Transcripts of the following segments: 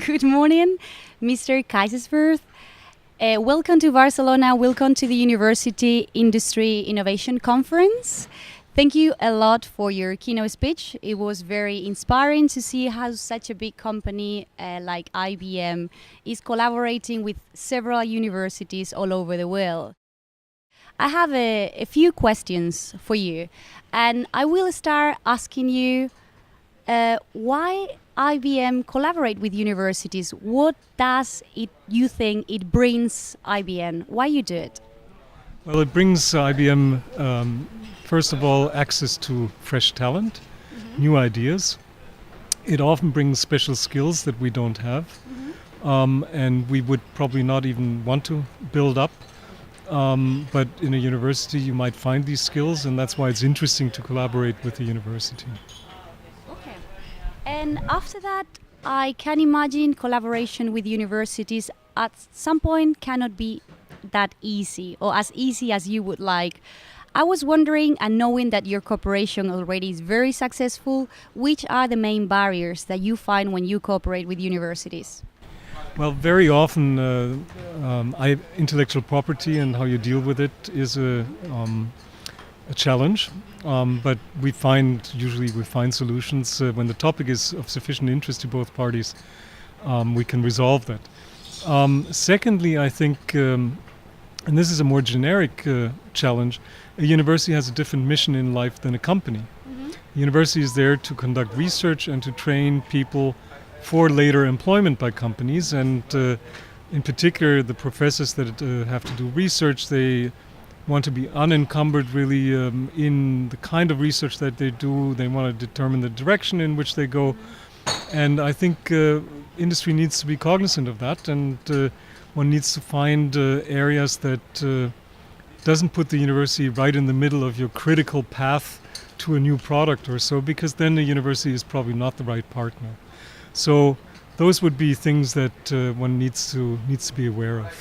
Good morning, Mr. Kaiserswerth. Welcome to Barcelona. Welcome to the University Industry Innovation Conference. Thank you a lot for your keynote speech. It was very inspiring to see how such a big company like IBM is collaborating with several universities all over the world. I have a few questions for you, and I will start asking you why IBM collaborate with universities. What does you think it brings IBM? Why you do it? Well, it brings IBM, first of all, access to fresh talent, new ideas. It often brings special skills that we don't have, and we would probably not even want to build up. But in a university, you might find these skills, and that's why it's interesting to collaborate with the university. Okay. And after that, I can imagine collaboration with universities at some point cannot be that easy or as easy as you would like. I was wondering, and knowing that your cooperation already is very successful, which are the main barriers that you find when you cooperate with universities? Well, very often intellectual property and how you deal with it is a challenge, but we find solutions when the topic is of sufficient interest to both parties. We can resolve that. Secondly, I think, and this is a more generic challenge, a university has a different mission in life than a company. The university is there to conduct research and to train people for later employment by companies, and in particular the professors that have to do research, they want to be unencumbered really in the kind of research that they do. They want to determine the direction in which they go, and I think industry needs to be cognizant of that, and one needs to find areas that doesn't put the university right in the middle of your critical path to a new product or so, because then the university is probably not the right partner. So those would be things that one needs to be aware of.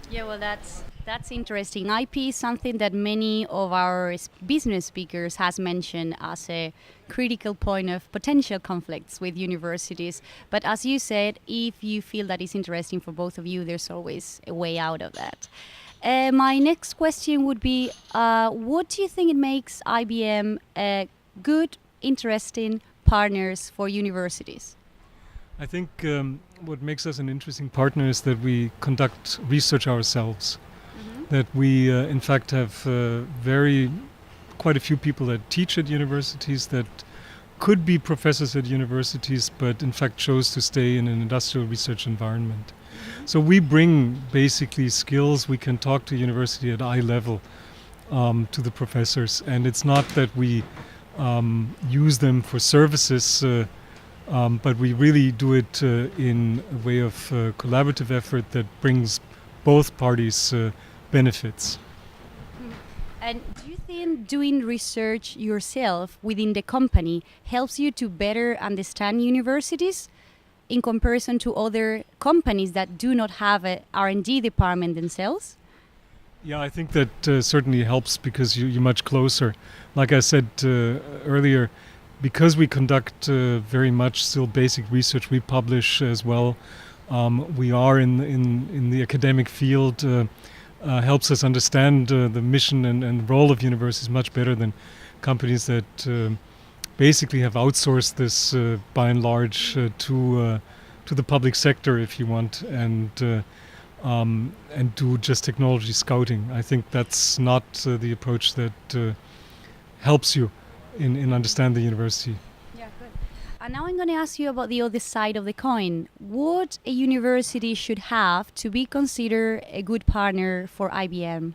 Yeah, well, that's interesting. IP is something that many of our business speakers has mentioned as a critical point of potential conflicts with universities. But as you said, if you feel that it's interesting for both of you, there's always a way out of that. My next question would be, what do you think it makes IBM a good, interesting partners for universities? I think what makes us an interesting partner is that we conduct research ourselves. That we, in fact, have quite a few people that teach at universities that could be professors at universities, but in fact chose to stay in an industrial research environment. So we bring basically skills. We can talk to university at eye level to the professors, and it's not that we use them for services, but we really do it in a way of collaborative effort that brings both parties benefits. And do you think doing research yourself within the company helps you to better understand universities in comparison to other companies that do not have a R&D department themselves? Yeah, I think that certainly helps because you're much closer. Like I said earlier, because we conduct very much still basic research, we publish as well. We are in the academic field. Helps us understand the mission and role of universities much better than companies that basically have outsourced this by and large to the public sector, if you want, and do just technology scouting. I think that's not the approach that helps you in understand the university. Yeah, good. And now I'm going to ask you about the other side of the coin. What a university should have to be considered a good partner for IBM?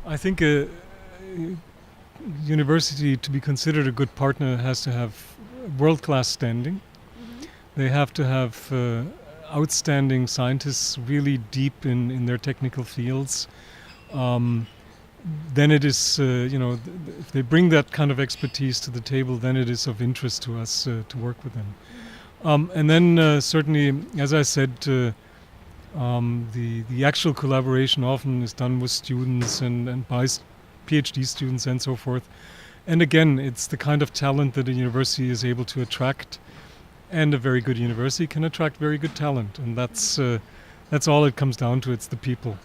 I think a university to be considered a good partner has to have world-class standing. They have to have outstanding scientists really deep in their technical fields. Then it is, if they bring that kind of expertise to the table, then it is of interest to us to work with them. And then certainly, as I said, the actual collaboration often is done with students and by PhD students and so forth. And again, it's the kind of talent that a university is able to attract, and a very good university can attract very good talent, and that's all it comes down to. It's the people.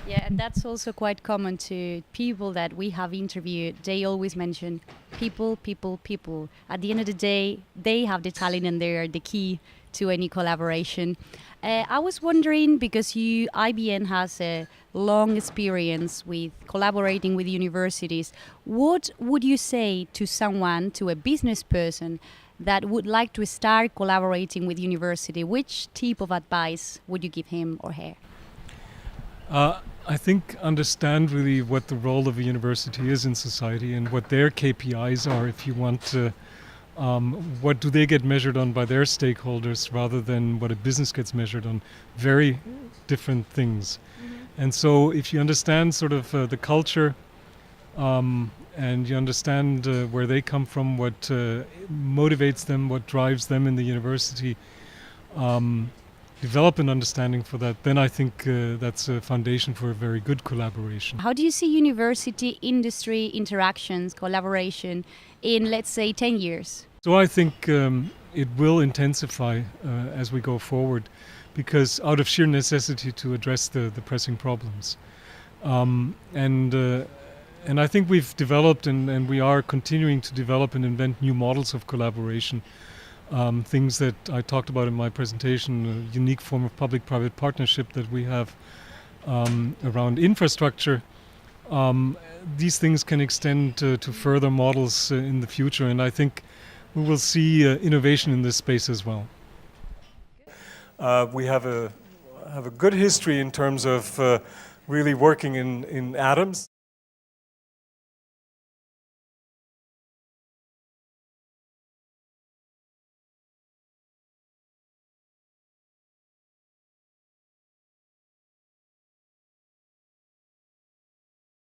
Yeah, and that's also quite common to people that we have interviewed. They always mention people, people, people. At the end of the day, they have the talent and they are the key to any collaboration. I was wondering, because IBM has a long experience with collaborating with universities, what would you say to someone, to a business person that would like to start collaborating with university? Which tip of advice would you give him or her? I think understand really what the role of a university is in society and what their KPIs are, if you want to. What do they get measured on by their stakeholders rather than what a business gets measured on? Very different things. And so if you understand sort of the culture and you understand where they come from, what motivates them, what drives them in the university, develop an understanding for that, then I think that's a foundation for a very good collaboration. How do you see university industry interactions, collaboration in, let's say, 10 years? So I think it will intensify as we go forward, because out of sheer necessity to address the pressing problems. And I think we've developed and we are continuing to develop and invent new models of collaboration. Things that I talked about in my presentation, a unique form of public-private partnership that we have around infrastructure. These things can extend to further models in the future, and I think we will see innovation in this space as well. We have a good history in terms of really working in atoms.